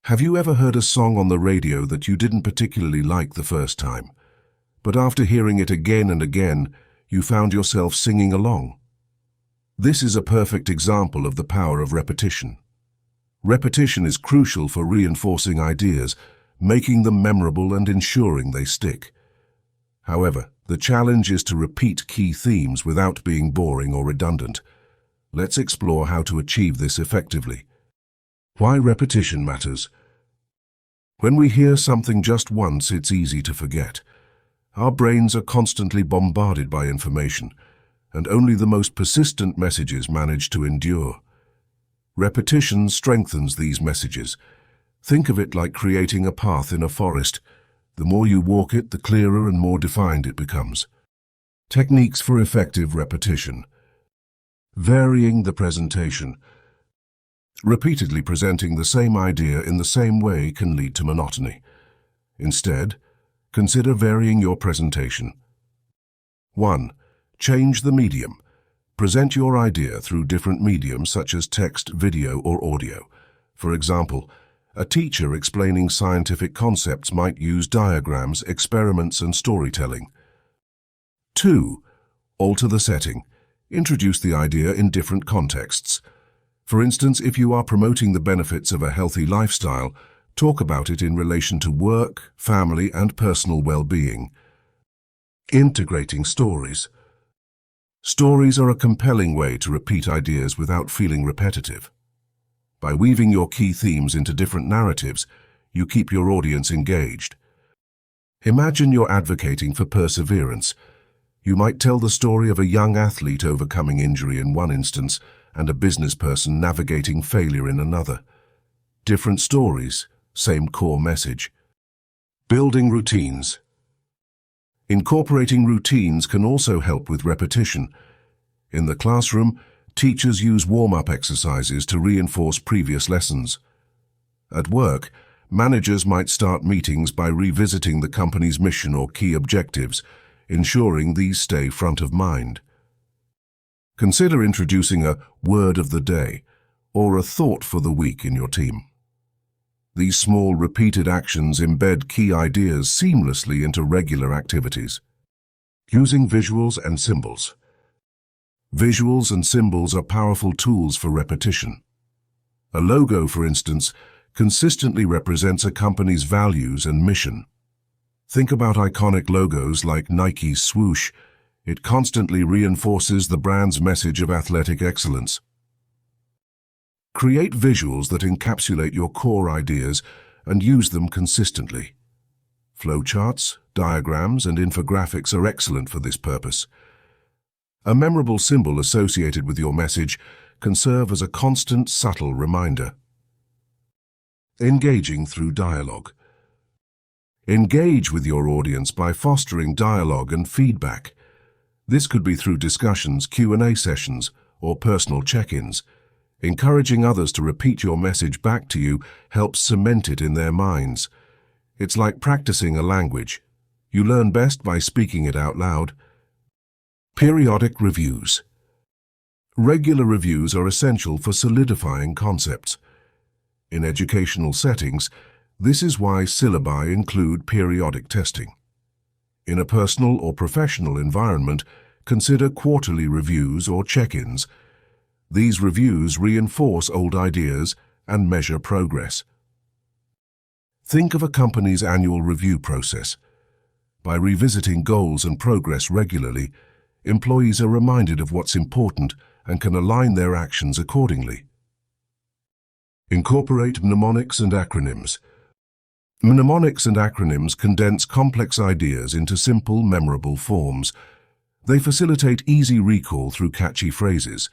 Have you ever heard a song on the radio that you didn't particularly like the first time, but after hearing it again and again, you found yourself singing along? This is a perfect example of the power of repetition. Repetition is crucial for reinforcing ideas, making them memorable and ensuring they stick. However, the challenge is to repeat key themes without being boring or redundant. Let's explore how to achieve this effectively. Why repetition matters. When we hear something just once, it's easy to forget. Our brains are constantly bombarded by information, and only the most persistent messages manage to endure. Repetition strengthens these messages. Think of it like creating a path in a forest. The more you walk it, the clearer and more defined it becomes. Techniques for effective repetition. Varying the presentation. Repeatedly presenting the same idea in the same way can lead to monotony. Instead, consider varying your presentation. 1. Change the medium. Present your idea through different mediums such as text, video, or audio. For example, a teacher explaining scientific concepts might use diagrams, experiments, and storytelling. 2. Alter the setting. Introduce the idea in different contexts. For instance, if you are promoting the benefits of a healthy lifestyle, talk about it in relation to work, family, and personal well-being. Integrating stories. Stories are a compelling way to repeat ideas without feeling repetitive. By weaving your key themes into different narratives, you keep your audience engaged. Imagine you're advocating for perseverance. You might tell the story of a young athlete overcoming injury in one instance and a business person navigating failure in another. Different stories, same core message. Building routines. Incorporating routines can also help with repetition. In the classroom, teachers use warm-up exercises to reinforce previous lessons. At work, managers might start meetings by revisiting the company's mission or key objectives, ensuring these stay front of mind. Consider introducing a word of the day or a thought for the week in your team. These small, repeated actions embed key ideas seamlessly into regular activities. Using visuals and symbols. Visuals and symbols are powerful tools for repetition. A logo, for instance, consistently represents a company's values and mission. Think about iconic logos like Nike's swoosh. It constantly reinforces the brand's message of athletic excellence. Create visuals that encapsulate your core ideas and use them consistently. Flowcharts, diagrams, and infographics are excellent for this purpose. A memorable symbol associated with your message can serve as a constant, subtle reminder. Engaging through dialogue. Engage with your audience by fostering dialogue and feedback. This could be through discussions, Q&A sessions, or personal check-ins. Encouraging others to repeat your message back to you helps cement it in their minds. It's like practicing a language. You learn best by speaking it out loud. Periodic reviews. Regular reviews are essential for solidifying concepts. In educational settings, this is why syllabi include periodic testing. In a personal or professional environment, consider quarterly reviews or check-ins. These reviews reinforce old ideas and measure progress. Think of a company's annual review process. By revisiting goals and progress regularly, employees are reminded of what's important and can align their actions accordingly. Incorporate mnemonics and acronyms. Mnemonics and acronyms condense complex ideas into simple, memorable forms. They facilitate easy recall through catchy phrases.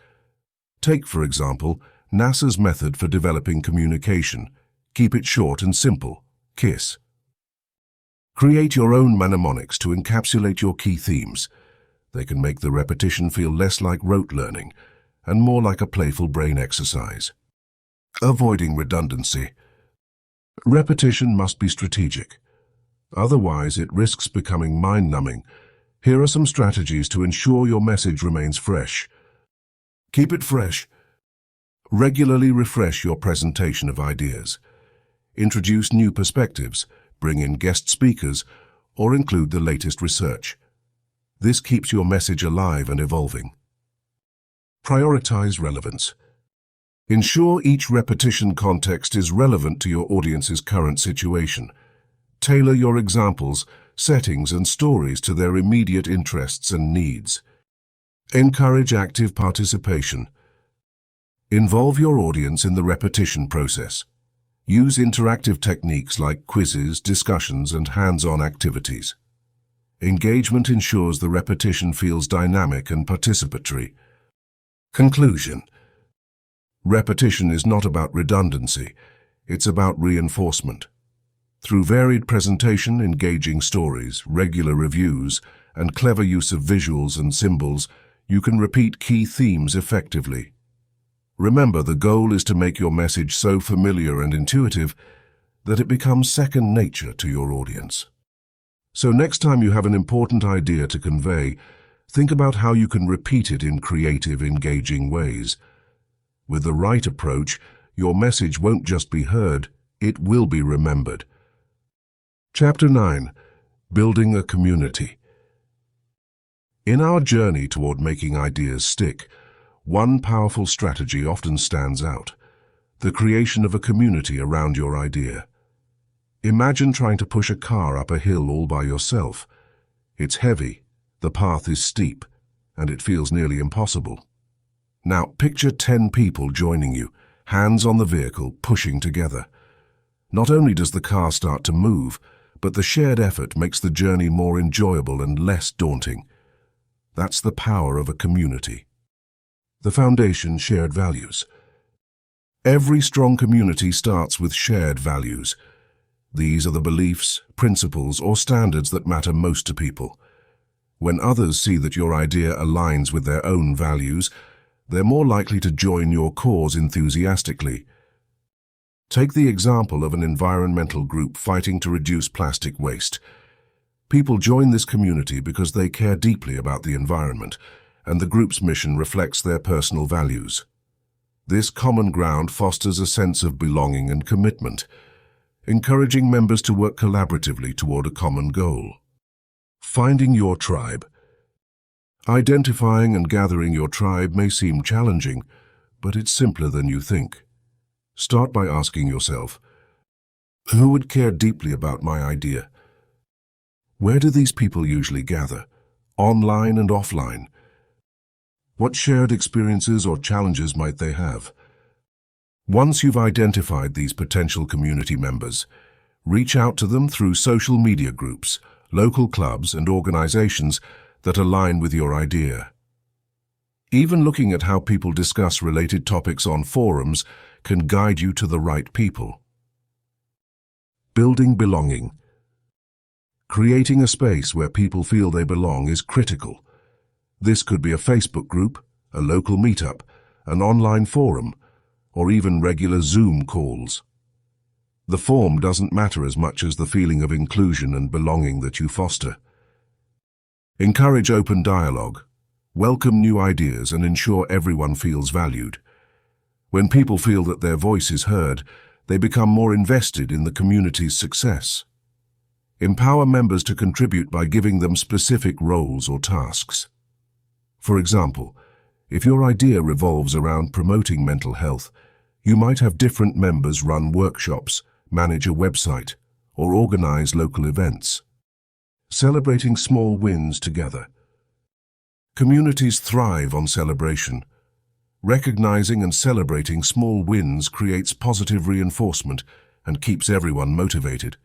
Take, for example, NASA's method for developing communication. Keep it short and simple. KISS. Create your own mnemonics to encapsulate your key themes. They can make the repetition feel less like rote learning and more like a playful brain exercise. Avoiding redundancy. Repetition must be strategic. Otherwise, it risks becoming mind-numbing. Here are some strategies to ensure your message remains fresh. Keep it fresh. Regularly refresh your presentation of ideas. Introduce new perspectives, bring in guest speakers, or include the latest research. This keeps your message alive and evolving. Prioritize relevance. Ensure each repetition context is relevant to your audience's current situation. Tailor your examples, settings, and stories to their immediate interests and needs. Encourage active participation. Involve your audience in the repetition process. Use interactive techniques like quizzes, discussions, and hands-on activities. Engagement ensures the repetition feels dynamic and participatory. Conclusion. Repetition is not about redundancy, it's about reinforcement. Through varied presentation, engaging stories, regular reviews, and clever use of visuals and symbols, you can repeat key themes effectively. Remember, the goal is to make your message so familiar and intuitive that it becomes second nature to your audience. So next time you have an important idea to convey, think about how you can repeat it in creative, engaging ways. With the right approach, your message won't just be heard, it will be remembered. Chapter 9. Building a community. In our journey toward making ideas stick, one powerful strategy often stands out: the creation of a community around your idea. Imagine trying to push a car up a hill all by yourself. It's heavy, the path is steep, and it feels nearly impossible. Now picture 10 people joining you, hands on the vehicle, pushing together. Not only does the car start to move, but the shared effort makes the journey more enjoyable and less daunting. That's the power of a community. The foundation: shared values. Every strong community starts with shared values. These are the beliefs, principles, or standards that matter most to people. When others see that your idea aligns with their own values, they're more likely to join your cause enthusiastically. Take the example of an environmental group fighting to reduce plastic waste. People join this community because they care deeply about the environment, and the group's mission reflects their personal values. This common ground fosters a sense of belonging and commitment, encouraging members to work collaboratively toward a common goal. Finding your tribe. Identifying and gathering your tribe may seem challenging, but it's simpler than you think. Start by asking yourself, who would care deeply about my idea? Where do these people usually gather, online and offline? What shared experiences or challenges might they have? Once you've identified these potential community members, reach out to them through social media groups, local clubs, and organizations that align with your idea. Even looking at how people discuss related topics on forums can guide you to the right people. Building belonging. Creating a space where people feel they belong is critical. This could be a Facebook group, a local meetup, an online forum, or even regular Zoom calls. The form doesn't matter as much as the feeling of inclusion and belonging that you foster. Encourage open dialogue, welcome new ideas, and ensure everyone feels valued. When people feel that their voice is heard, they become more invested in the community's success. Empower members to contribute by giving them specific roles or tasks. For example, if your idea revolves around promoting mental health, you might have different members run workshops, manage a website, or organize local events. Celebrating small wins together. Communities thrive on celebration. Recognizing and celebrating small wins creates positive reinforcement and keeps everyone motivated.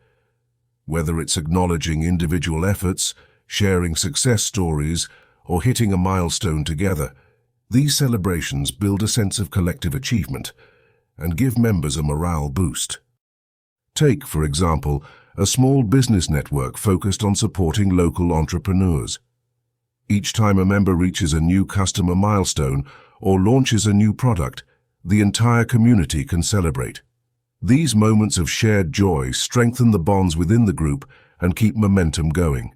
Whether it's acknowledging individual efforts, sharing success stories, or hitting a milestone together, these celebrations build a sense of collective achievement and give members a morale boost. Take, for example, a small business network focused on supporting local entrepreneurs. Each time a member reaches a new customer milestone or launches a new product, the entire community can celebrate. These moments of shared joy strengthen the bonds within the group and keep momentum going.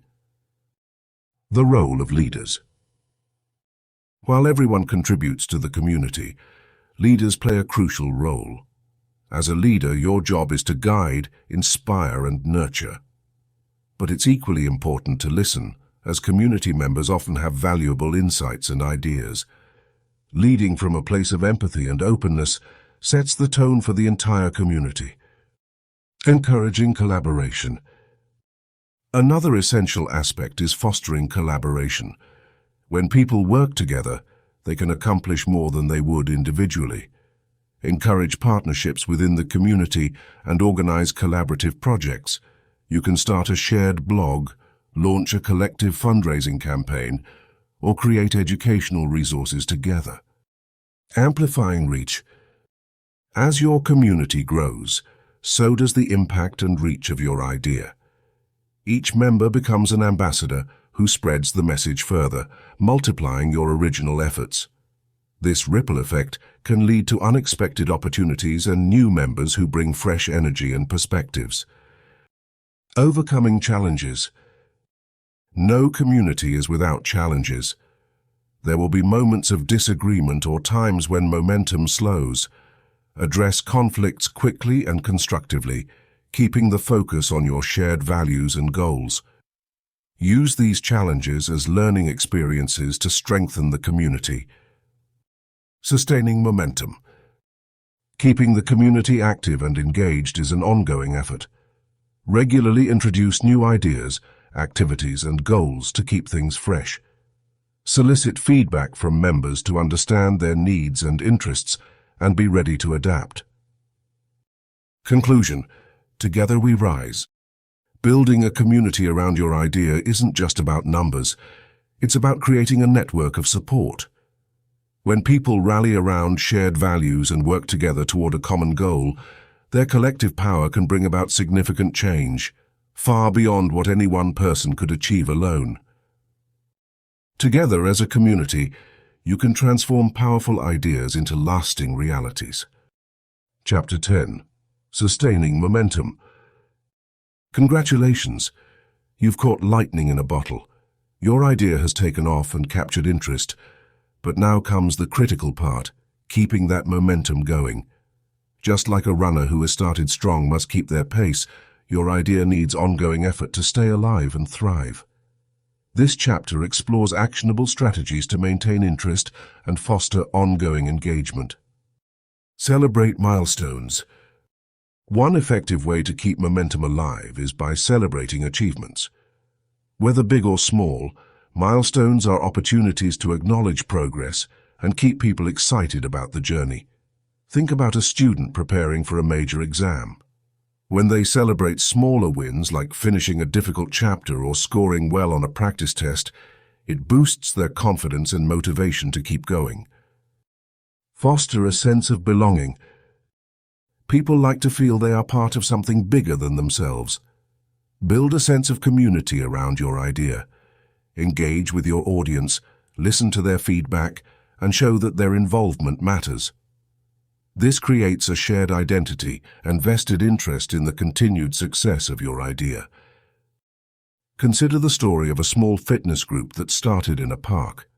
The role of leaders. While everyone contributes to the community, leaders play a crucial role. As a leader, your job is to guide, inspire, and nurture. But it's equally important to listen, as community members often have valuable insights and ideas. Leading from a place of empathy and openness sets the tone for the entire community. Encouraging collaboration. Another essential aspect is fostering collaboration. When people work together, they can accomplish more than they would individually. Encourage partnerships within the community and organize collaborative projects. You can start a shared blog, launch a collective fundraising campaign, or create educational resources together. Amplifying reach. As your community grows, so does the impact and reach of your idea. Each member becomes an ambassador who spreads the message further, multiplying your original efforts. This ripple effect can lead to unexpected opportunities and new members who bring fresh energy and perspectives. Overcoming challenges. No community is without challenges. There will be moments of disagreement or times when momentum slows. Address conflicts quickly and constructively, keeping the focus on your shared values and goals. Use these challenges as learning experiences to strengthen the community. Sustaining momentum. Keeping the community active and engaged is an ongoing effort. Regularly introduce new ideas, activities, and goals to keep things fresh. Solicit feedback from members to understand their needs and interests and be ready to adapt. Conclusion. Together we rise. Building a community around your idea isn't just about numbers. It's about creating a network of support. When people rally around shared values and work together toward a common goal, their collective power can bring about significant change, far beyond what any one person could achieve alone. Together as a community, you can transform powerful ideas into lasting realities. Chapter 10. Sustaining Momentum. Congratulations! You've caught lightning in a bottle. Your idea has taken off and captured interest, but now comes the critical part, keeping that momentum going. Just like a runner who has started strong must keep their pace, your idea needs ongoing effort to stay alive and thrive. This chapter explores actionable strategies to maintain interest and foster ongoing engagement. Celebrate milestones. One effective way to keep momentum alive is by celebrating achievements. Whether big or small, milestones are opportunities to acknowledge progress and keep people excited about the journey. Think about a student preparing for a major exam. When they celebrate smaller wins like finishing a difficult chapter or scoring well on a practice test, it boosts their confidence and motivation to keep going. Foster a sense of belonging. People like to feel they are part of something bigger than themselves. Build a sense of community around your idea. Engage with your audience, listen to their feedback, and show that their involvement matters. This creates a shared identity and vested interest in the continued success of your idea. Consider the story of a small fitness group that started in a park.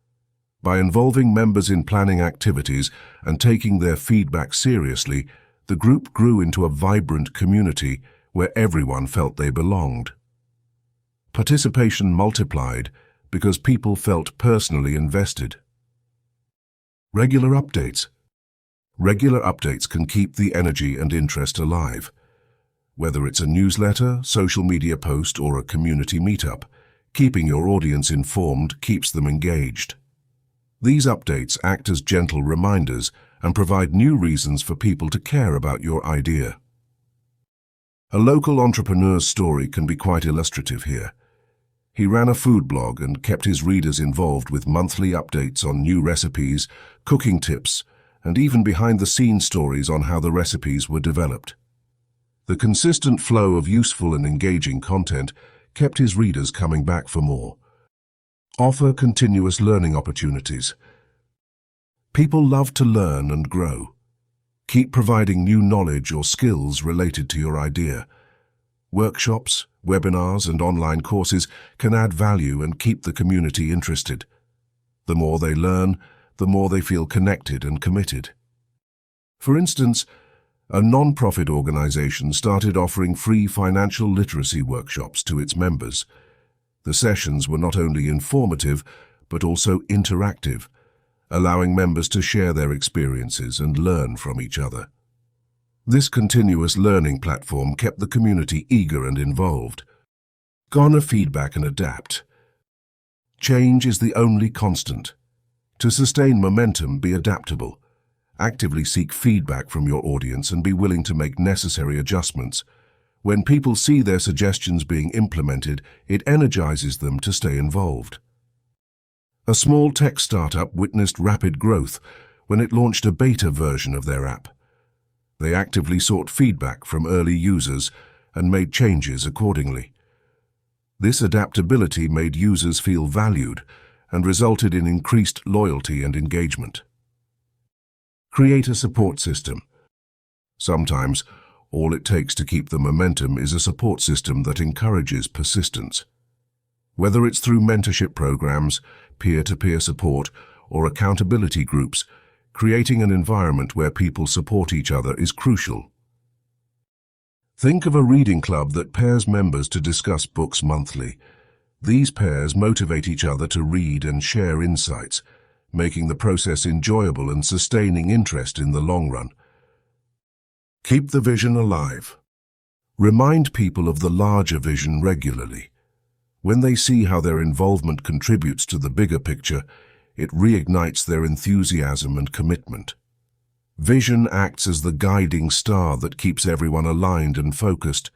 By involving members in planning activities and taking their feedback seriously, the group grew into a vibrant community where everyone felt they belonged. Participation multiplied because people felt personally invested. Regular updates. Regular updates can keep the energy and interest alive. Whether it's a newsletter, social media post, or a community meetup, keeping your audience informed keeps them engaged. These updates act as gentle reminders and provide new reasons for people to care about your idea. A local entrepreneur's story can be quite illustrative here. He ran a food blog and kept his readers involved with monthly updates on new recipes, cooking tips, and even behind-the-scenes stories on how the recipes were developed. The consistent flow of useful and engaging content kept his readers coming back for more. Offer continuous learning opportunities. People love to learn and grow. Keep providing new knowledge or skills related to your idea. Workshops, webinars, and online courses can add value and keep the community interested. The more they learn, the more they feel connected and committed. For instance, a non-profit organization started offering free financial literacy workshops to its members. The sessions were not only informative, but also interactive, allowing members to share their experiences and learn from each other. This continuous learning platform kept the community eager and involved. Garner feedback and adapt. Change is the only constant. To sustain momentum, be adaptable. Actively seek feedback from your audience and be willing to make necessary adjustments. When people see their suggestions being implemented, it energizes them to stay involved. A small tech startup witnessed rapid growth when it launched a beta version of their app. They actively sought feedback from early users and made changes accordingly. This adaptability made users feel valued and resulted in increased loyalty and engagement. Create a support system. Sometimes, all it takes to keep the momentum is a support system that encourages persistence. Whether it's through mentorship programs, peer-to-peer support, or accountability groups, creating an environment where people support each other is crucial. Think of a reading club that pairs members to discuss books monthly. These pairs motivate each other to read and share insights, making the process enjoyable and sustaining interest in the long run. Keep the vision alive. Remind people of the larger vision regularly. When they see how their involvement contributes to the bigger picture, it reignites their enthusiasm and commitment. Vision acts as the guiding star that keeps everyone aligned and focused.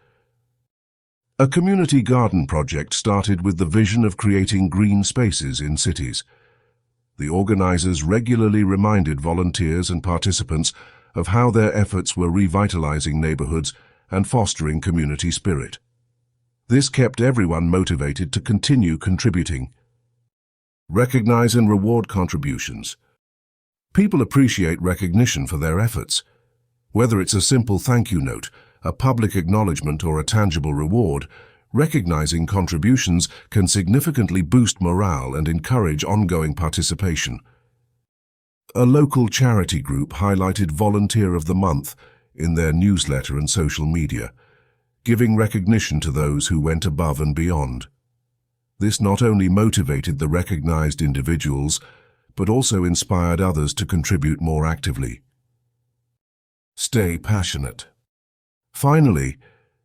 A community garden project started with the vision of creating green spaces in cities. The organizers regularly reminded volunteers and participants of how their efforts were revitalizing neighborhoods and fostering community spirit. This kept everyone motivated to continue contributing. Recognize and reward contributions. People appreciate recognition for their efforts. Whether it's a simple thank you note, a public acknowledgement, or a tangible reward, recognizing contributions can significantly boost morale and encourage ongoing participation. A local charity group highlighted Volunteer of the Month in their newsletter and social media, giving recognition to those who went above and beyond. This not only motivated the recognized individuals, but also inspired others to contribute more actively. Stay passionate. Finally,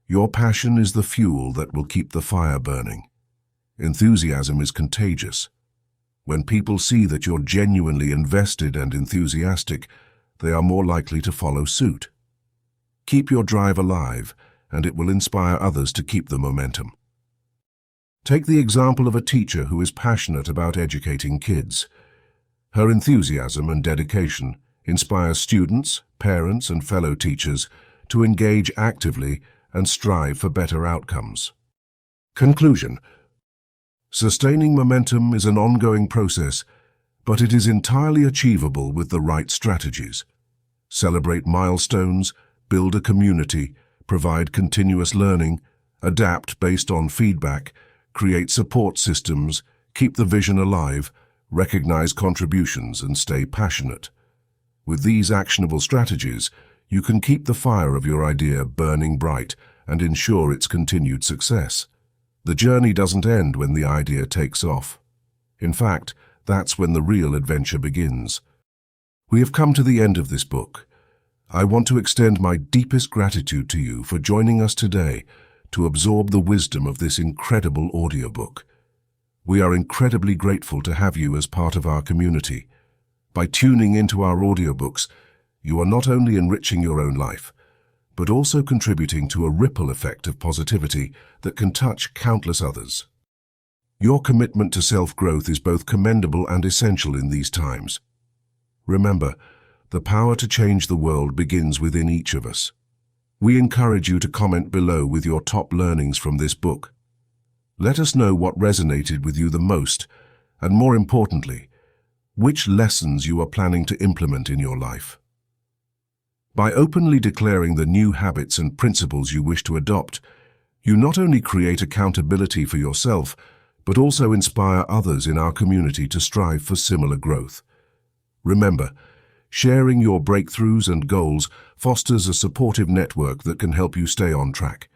your passion is the fuel that will keep the fire burning. Enthusiasm is contagious. When people see that you're genuinely invested and enthusiastic, they are more likely to follow suit. Keep your drive alive, and it will inspire others to keep the momentum. Take the example of a teacher who is passionate about educating kids. Her enthusiasm and dedication inspires students, parents, and fellow teachers to engage actively and strive for better outcomes. Conclusion. Sustaining momentum is an ongoing process, but it is entirely achievable with the right strategies. Celebrate milestones, build a community, provide continuous learning, adapt based on feedback, create support systems, keep the vision alive, recognize contributions, and stay passionate. With these actionable strategies, you can keep the fire of your idea burning bright and ensure its continued success. The journey doesn't end when the idea takes off. In fact, that's when the real adventure begins. We have come to the end of this book. I want to extend my deepest gratitude to you for joining us today to absorb the wisdom of this incredible audiobook. We are incredibly grateful to have you as part of our community. By tuning into our audiobooks, you are not only enriching your own life, but also contributing to a ripple effect of positivity that can touch countless others. Your commitment to self-growth is both commendable and essential in these times. Remember, the power to change the world begins within each of us. We encourage you to comment below with your top learnings from this book. Let us know what resonated with you the most, and more importantly, which lessons you are planning to implement in your life. By openly declaring the new habits and principles you wish to adopt, you not only create accountability for yourself, but also inspire others in our community to strive for similar growth. Remember, sharing your breakthroughs and goals fosters a supportive network that can help you stay on track.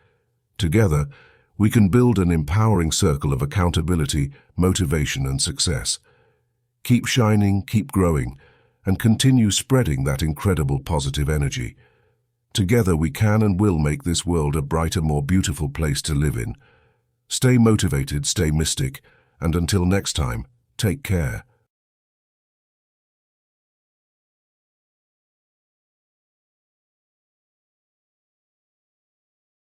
Together, we can build an empowering circle of accountability, motivation, and success. Keep shining, keep growing, and continue spreading that incredible positive energy. Together we can and will make this world a brighter, more beautiful place to live in. Stay motivated, stay mystic, and until next time, take care.